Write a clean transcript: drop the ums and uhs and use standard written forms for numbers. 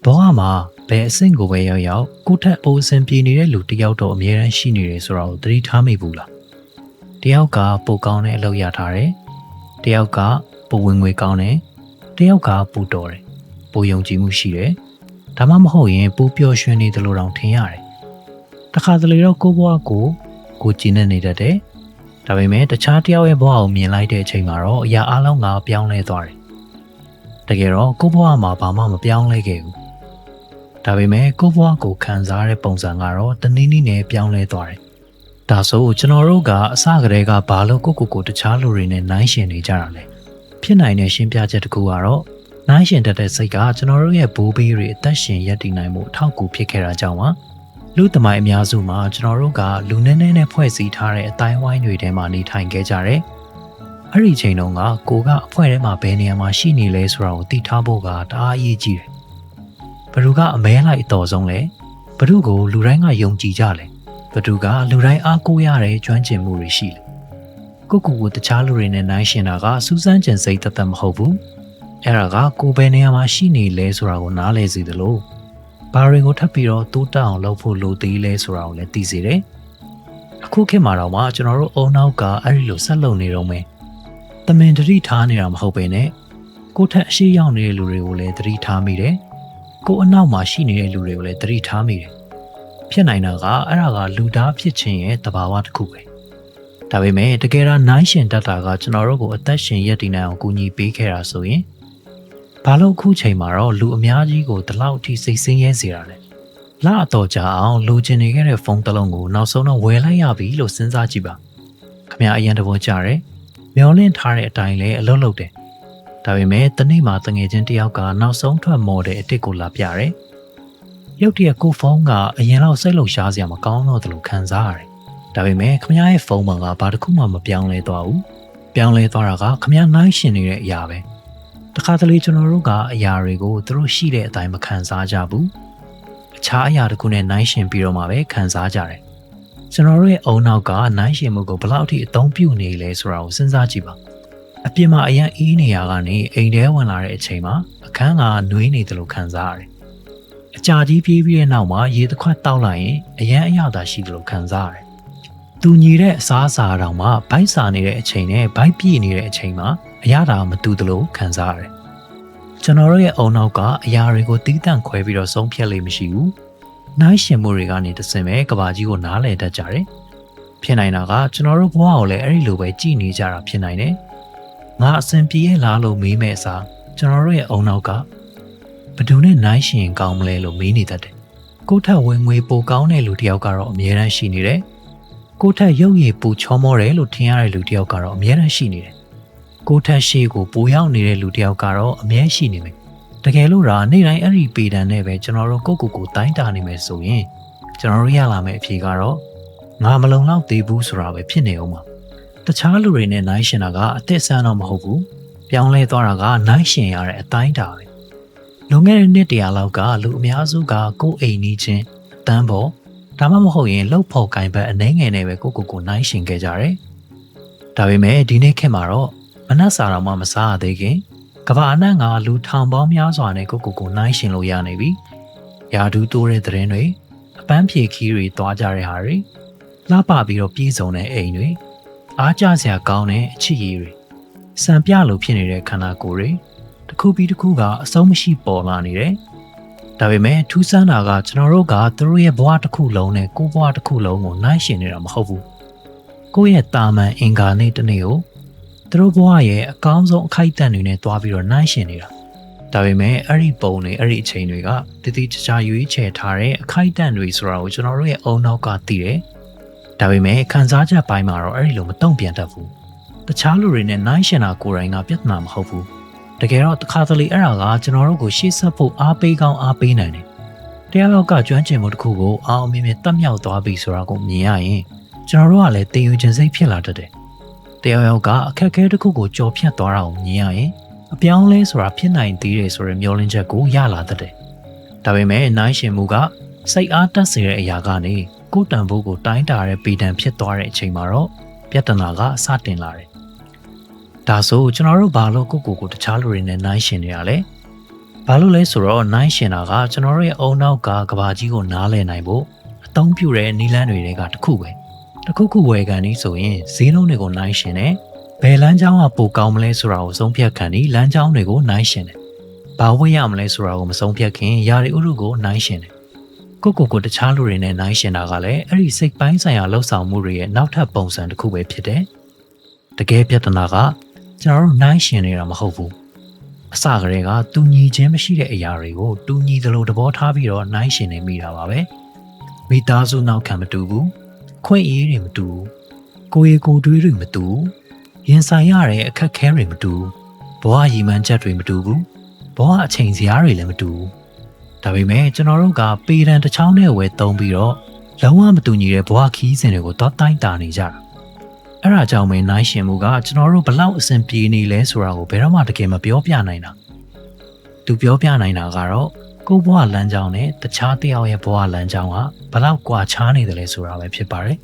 ဘောမှာဘယ်အဆင့်ကိုပဲရောက်ရောက်ကိုထက်ပိုအဆင်ပြေနေတဲ့လူတစ်ယောက်တော့အမြဲတမ်းရှိနေတယ်ဆိုတာကိုသတိထားမိဘူးလားတယောက်ကပိုကောင်းတဲ့အလုပ်ရထားတယ်တယောက်ကပိုဝင်ငွေကောင်းတယ်တယောက်ကပိုတော်တယ်ပိုယုံကြည်မှုရှိတယ်ဒါမှမဟုတ်ရင်ပိုပျော်ရွှင်နေတယ်လို့တောင်ထင်ရတယ်တခါတလေတော့ကိုဘွားကိုကြည်နေတတ်တယ်ဒါပေမဲ့တခြားတယောက်ရဲ့ဘဝကိုမြင်လိုက်တဲ့အချိန်မှာတော့အရာအလုံးကပြောင်းလဲသွားတယ်တကယ်တော့ကိုဘွားမှာဘာမှမပြောင်းလဲခဲ့ဘူးဒါပေမဲ့ကိုဘွားကိုခံစားရတဲ့ပုံစံကတော့တနည်းနည်းနဲ့ပြောင်းလဲသွားတယ်ဒါဆိုကျွန်တော်တို့ကအစကတည်းကဘာလို့ကိုတခြားလူတွေနဲ့နိုင်ရှင်နေကြတာလဲဖြစ်နိုင်တဲ့ရှင်းပြချက်တစ်ခုကတော့နိုင်ရှင်တတ်တဲ့စိတ်ကကျွန်တော်တို့ရဲ့ဘိုးဘေးတွေအသက်ရှင်ရပ်တည်နိုင်မှုအထောက်အကူဖြစ်ခဲ့တာကြောင့်ပါလူသမိုင်းအများစုမှာကျွန်တော်တို့ကလူနည်းနည်းနဲ့ဖွဲ့စည်းထားတဲ့အတိုင်းဝိုင်းတွေထဲမှာနေထိုင်ခဲ့ကြတယ်။အဲ့ဒီချိန်တုန်းကကိုကအဖွဲထဲမှာဘယ်နေရာမှာရှိနေလဲဆိုတာကိုသိထားဖို့ကတအားအရေးကြီးတယ်။ဘယ်သူကအမဲလိုက်အတော်ဆုံးလဲ။ဘယ်သူကိုလူတိုင်းကယုံကြည်ကြလဲ။ဘယ်သူကလူတိုင်းအားကိုးရတဲ့ကျွမ်းကျင်မှုတွေရှိလဲ။ကိုတခြားလူတွေနဲ့နိုင်ရှင်တာကစူးစမ်းကြံစိတ်သက်မဟုတ်ဘူး။အဲ့ဒါကကိုဘယ်နေရာမှာရှိနေလဲဆိုတာကိုနားလည်စေသလိုဘာတွေကိုထပ်ပြီးတော့တိုးတက်အောင်လုပ်ဖို့လိုသေးလဲဆိုတာကိုလည်းသိစေတယ်။အခုခေတ်မှာတော့မှကျွန်တော်တို့အုံနောက်ကအဲ့ဒီလိုဆက်လုပ်နေတော့မယ်။တမင်တတိထားနေတာမဟုတ်ပဲနဲ့ကိုထက်အရှိရောက်နေတဲ့လူတွေကိုလည်းတတိထားမိတယ်။ကိုအနောက်မှာရှိနေတဲ့လူတွေကိုလည်းတတိထားမိတယ်။ဖြစ်နိုင်တာကအဲ့ဒါကလူသားဖြစ်ခြင်းရဲ့တဘာဝတစ်ခုပဲ။ဒါပေမဲ့တကယ်တော့နိုင်ရှင်တတ်တာကကျွန်တော်တို့ကိုအသက်ရှင်ရပ်တည်နိုင်အောင်ကူညီပေးခဲ့တာဆိုရင်ဘာလို့အခုချိန်မှာတော့လူအများကြီးကိုဒီလောက်ထိစိတ်ဆင်းရဲစေတာလဲလအတော်ကြာအောင်လိုချင်နေခဲ့တဲ့ဖုန်းတစ်လုံးကိုနောက်ဆုံးတော့ဝယ်လိုက်ရပြီလို့စဉ်းစားကြည့်ပါခင်ဗျာအရင်တဘောကြတယ်မျောလင့်ထားတဲ့အတိုင်းလဲအလုပ်လုပ်တယ်ဒါပေမဲ့တနေ့မှာတငယ်ချင်းတယောက်ကနောက်ဆုံးထွက်မော်တဲ့အစ်စ်ကိုလာပြတယ်ရုတ်တရက်ကိုဖုန်းကအရင်လောက်စိတ်လှုပ်ရှားစရာမကောင်းတော့တယ်လို့ခံစားရတယ်ဒါပေမဲ့ခင်ဗျာရဲ့ဖုန်းမှာကဘာတစ်ခုမှမပြောင်းလဲသွားဘူးပြောင်းလဲသွားတာကခင်ဗျာနိုင်ရှင်နေတဲ့အရာပဲတခါတလေကျွန်တော်တို့ကအရာတွေကိုသူတို့ရှိတဲ့အတိုင်းမခံစားကြဘူးအခြားအရာတစ်ခုနဲ့နိုင်ရှင်ပြီးတော့မှပဲခံစားကြတယ်ကျွန်တော်တို့ရဲ့အုံနောက်ကနိုင်ရှင်မှုကိုဘယ်လောက်ထိအသုံးပြုနေလဲဆိုတာကိုစဉ်းစားကြည့်ပါအပြင်မှာအရန်အေးနေရကနေအိမ်ထဲဝင်လာတဲ့အချိန်မှာအခန်းကနွေးနေတယ်လို့ခံစားရတယ်အကြာကြီးပြေးပြီးတဲ့နောက်မှာရေတစ်ခွက်တောက်လိုက်ရင်အရန်အရသာရှိတယ်လို့ခံစားရတယ်သူညီတဲ့အစားအစာတောင်မှဘိုက်စာနေတဲ့အချိန်နဲ့ဘိုက်ပြည့်နေတဲ့အချိန်မှာအရာတာမတူသလိုခံစားရတယ်ကျွန်တော်တို့ရဲ့အုံနောက်ကအရာတွေကိုတီးတန့်ခွဲပြီးတော့ဆုံးဖြတ်လိမ့်မရှိဘူးနိုင်ရှင်မှုတွေကနေတစင်ပဲကဘာကြီးကိုနားလည်တတ်ကြတယ်ဖြစ်နိုင်တာကကျွန်တော်တို့ဘဝကိုလည်းအဲ့ဒီလိုပဲကြည်နေကြတာဖြစ်နိုင်တယ်ငါအစဉ်ပြေးလားလို့မေးမဲ့အစားကျွန်တော်တို့ရဲ့အုံနောက်ကဘယ်သူနဲ့နိုင်ရှင်ကောင်းမလဲလို့မေးနေတတ်တယ်ကိုထက်ဝင်ငွေပိုကောင်းတဲ့လူတစ်ယောက်ကတော့အမြဲတမ်းရှိနေတယ်ကိုထက်ရုပ်ရည်ပူချောမောတယ်လို့ထင်ရတဲ့လူတစ်ယောက်ကတော့အမြဲတမ်းရှိနေတယ်ကိုထက်ရှိကိုပိုရောက်နေတဲ့လူတစ်ယောက်ကတော့အမြဲရှိနေမယ်တကယ်လို့ဒါနေ့တိုင်းအဲ့ဒီပေတံနဲ့ပဲကျွန်တော်တို့ကိုတိုင်းတာနေမယ်ဆိုရင်ကျွန်တော်တို့ရလာမယ့်အဖြေကတော့ငါမလုံလောက်သေးဘူးဆိုတာပဲဖြစ်နေအောင်ပါတခြားလူတွေနဲ့နိုင်ရှင်တာကအသက်ဆန်းတော့မဟုတ်ဘူးပြောင်းလဲသွားတာကနိုင်ရှင်ရတဲ့အတိုင်းတာပဲလွန်ခဲ့တဲ့နှစ်တရာလောက်ကလူအများစုကကိုယ်အိမ်နီးချင်းအတန်းပေါ်ဒါမှမဟုတ်ရင်လှုပ်ဖို့ကင်ဘက်အနေငယ်နဲ့ပဲကိုနိုင်ရှင်ခဲ့ကြတယ်ဒါပေမဲ့ဒီနေ့ခေတ်မှာတော့မနှက်စာတော်မှမစားရသေးခင်ကဘာအနှံ့ကလူထောင်ပေါင်းများစွာနဲ့ကိုနိုင်ရှင်လို့ရနေပြီယာဒူးတိုးတဲ့သတင်းတွေအပန်းဖြေခီးတွေသွားကြတဲ့ဟာတွေလှပပြီးတော့ပြည်စုံတဲ့အိမ်တွေအားကျစရာကောင်းတဲ့အချစ်ရည်တွေစံပြလို့ဖြစ်နေတဲ့ခန္ဓာကိုယ်တွေတစ်ခုပြီးတစ်ခုကအဆုံးမရှိပေါ်လာနေတယ်ဒါပေမဲ့ထူးဆန်းတာကကျွန်တော်တို့ကသူတို့ရဲ့ဘဝတစ်ခုလုံးနဲ့ကိုယ်ဘဝတစ်ခုလုံးကိုနိုင်ရှင်နေတာမဟုတ်ဘူးကိုယ့်ရဲ့တာမန်အင်္ဂါနေ့တစ်နေ့ကိုသူတို့ဘဝရဲ့အကောင်းဆုံးအခိုက်အတန့်တွေနဲ့တွားပြီးတော့နိုင်ရှင်နေတာဒါပေမဲ့အဲ့ဒီပုံတွေအဲ့ဒီအချိန်တွေကတတိချာချာရွေးချယ်ထားတဲ့အခိုက်အတန့်တွေဆိုတာကိုကျွန်တော်တို့ရဲ့အုံနောက်ကသိတယ်ဒါပေမဲ့ခံစားချက်ပိုင်းမှာတော့အဲ့ဒီလိုမတုံ့ပြန်တတ်ဘူးတခြားလူတွေနဲ့နိုင်ရှင်တာကိုယ်တိုင်ကပြဿနာမဟုတ်ဘူးတကယ်တော့တစ်ခါတလေအဲ့ဒါကကျွန်တော်တို့ကိုရှေ့ဆက်ဖို့အားပေးကောင်းအားပေးနိုင်တယ်တရားလောက်ကကျွမ်းကျင်မှုတစ်ခုကိုအောင်မြင်မြင်တတ်မြောက်သွားပြီဆိုတာကိုမြင်ရရင်ကျွန်တော်တို့ကလည်းတင်ယူခြင်းစိတ်ဖြစ်လာတတ်တယ်တယောက်ကအခက်အခဲတစ်ခုကိုကြော်ဖြတ်သွားတာကိုမြင်ရရင်အပြောင်းလဲဆိုတာဖြစ်နိုင်သေးတယ်ဆိုတဲ့မျှော်လင့်ချက်ကိုရလာတတ်တယ်ဒါပေမဲ့နိုင်ရှင်မှုကစိတ်အားတက်စေတဲ့အရာကနေကိုယ်တန်ဖိုးကိုတိုင်းတာတဲ့ပေတံဖြစ်သွားတဲ့အချိန်မှာတော့ပြဿနာကစတင်လာတယ်ဒါဆိုကျွန်တော်တို့ဘာလို့ကိုတခြားလူတွေနဲ့နိုင်ရှင်နေရလဲ ဘာလို့လဲဆိုတော့နိုင်ရှင်တာကကျွန်တော်တို့ရဲ့အုံနောက်ကကဘာကြီးကိုနားလည်နိုင်ဖို့အသုံးပြုတဲ့နီလန်းတွေကတစ်ခုပဲတစ်ခုဝယ်ကန်ဒီဆိုရင်ဈေးနှုန်းတွေကိုနိုင်ရှင်တယ်ဘယ်လမ်းကြောင်းကပိုကောင်းမလဲဆိုတာကိုဆုံးဖြတ်ခံဒီလမ်းကြောင်းတွေကိုနိုင်ရှင်တယ်ဘာဝယ်ရမလဲဆိုတာကိုမဆုံးဖြတ်ခင်ယာရီဥရုကိုနိုင်ရှင်တယ်ကိုတခြားလူတွေနဲ့နိုင်ရှင်တာကလည်းအဲ့ဒီစိတ်ပိုင်းဆိုင်ရာလှုပ်ဆောင်မှုတွေရဲ့နောက်ထပ်ပုံစံတစ်ခုပဲဖြစ်တယ်တကယ်ပြဿနာကကျွန်တော်တို့နိုင်ရှင်နေတာမဟုတ်ဘူးအစကတည်းကတူညီခြင်းမရှိတဲ့အရာတွေကိုတူညီသလိုသဘောထားပြီးတော့နိုင်ရှင်နေမိတာပါပဲမိသားစုနောက်ခံမတူဘူးခွင့်အေးတွေမတူဘူးကိုယ်ကိုယ်တွေးတွေမတူဘူးရင်ဆိုင်ရတဲ့အခက်ခဲတွေမတူဘူးဘဝရည်မှန်းချက်တွေမတူဘူးဘဝအချိန်စရာတွေလည်းမတူဘူးဒါပေမဲ့ကျွန်တော်တို့ကပေတံတစ်ချောင်းနဲ့ဝယ်သုံးပြီးတော့လုံးဝမတူညီတဲ့ဘဝခီးစဉ်တွေကိုတောက်တိုင်းတာနေကြတာအဲ့ဒါကြောင့်ပဲနိုင်ရှင်မှုကကျွန်တော်တို့ဘလောက်အဆင်ပြေနေလဲဆိုတာကိုဘယ်တော့မှတကယ်မပြောပြနိုင်တာသူပြောပြနိုင်တာကတော့ကိုယ့်ဘဝလမ်းကြောင်းနဲ့တခြားတယောက်ရဲ့ဘဝလမ်းကြောင်းကဘလောက်ကွာခြားနေတယ်လဲဆိုတာပဲဖြစ်ပါတယ်